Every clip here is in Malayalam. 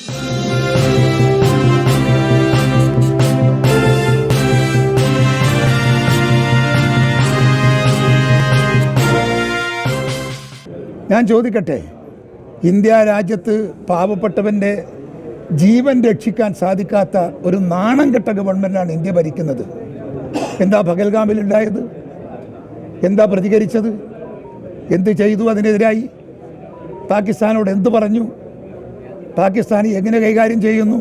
ഞാൻ ചോദിക്കട്ടെ, ഇന്ത്യ രാജ്യത്ത് പാവപ്പെട്ടവൻ്റെ ജീവൻ രക്ഷിക്കാൻ സാധിക്കാത്ത ഒരു നാണം കെട്ട ഗവൺമെൻറ്റാണ് ഇന്ത്യ ഭരിക്കുന്നത്. എന്താ പഹൽഗാമിലുണ്ടായത്? എന്താ പ്രതികരിച്ചത്? എന്ത് ചെയ്തു? അതിനെതിരായി പാകിസ്ഥാനോട് എന്തു പറഞ്ഞു? പാകിസ്ഥാൻ എങ്ങനെ കൈകാര്യം ചെയ്യുന്നു?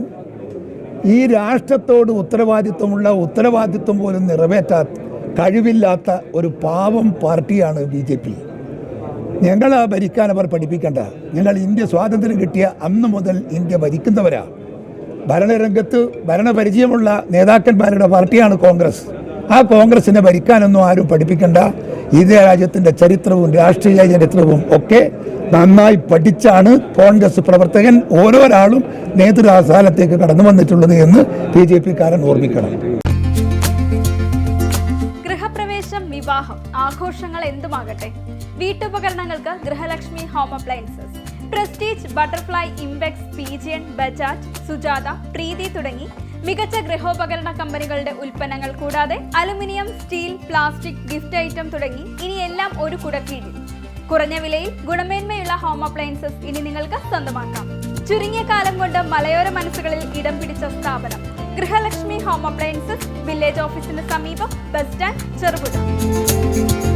ഈ രാഷ്ട്രത്തോട് ഉത്തരവാദിത്വം പോലും നിറവേറ്റാത്ത കഴിവില്ലാത്ത ഒരു പാവം പാർട്ടിയാണ് BJP. ഞങ്ങളെ ഭരിക്കാൻ അവർ പഠിപ്പിക്കേണ്ട. ഞങ്ങൾ ഇന്ത്യ സ്വാതന്ത്ര്യം കിട്ടിയ അന്ന് മുതൽ ഇന്ത്യ ഭരിക്കുന്നവരാ. ഭരണരംഗത്ത് ഭരണപരിചയമുള്ള നേതാക്കന്മാരുടെ പാർട്ടിയാണ് കോൺഗ്രസ്. ആ കോൺഗ്രസിനെ ഭരിക്കാനൊന്നും ആരും പഠിപ്പിക്കേണ്ട. ഇന്ത്യ രാജ്യത്തിൻ്റെ ചരിത്രവും രാഷ്ട്രീയ ചരിത്രവും ഒക്കെ നന്നായി പഠിച്ചാണ് കോൺഗ്രസ് പ്രവർത്തകൻ ഓരോരാളും നേതൃസ്ഥാനത്തേക്ക് കടന്നു വന്നിട്ടുള്ളത് എന്ന് BJP-കാരൻ ഓർമ്മിക്കണം. വിവാഹം, ആഘോഷങ്ങൾ എന്തുമാകട്ടെ, വീട്ടുപകരണങ്ങൾക്ക് Grihalakshmi home appliances, Prestige, Butterfly, Impex, Pigeon, Bajaj, Sujata, Preethi തുടങ്ങി മികച്ച ഗൃഹോപകരണ കമ്പനികളുടെ ഉൽപ്പന്നങ്ങൾ കൂടാതെ aluminium, steel, plastic, gift item തുടങ്ങി ഇനി എല്ലാം ഒരു കുടക്കീഴിൽ. കുറഞ്ഞ വിലയിൽ ഗുണമേന്മയുള്ള ഹോം അപ്ലയൻസസ് ഇനി നിങ്ങൾക്ക് സ്വന്തമാക്കാം. ചുരുങ്ങിയ കാലം കൊണ്ട് മലയോര മനസ്സുകളിൽ ഇടം പിടിച്ച സ്ഥാപനം ഗൃഹലക്ഷ്മി ഹോം അപ്ലയൻസസ്, വില്ലേജ് ഓഫീസിന് സമീപം, ബസ് സ്റ്റാൻഡ്, ചെറുപുഴ.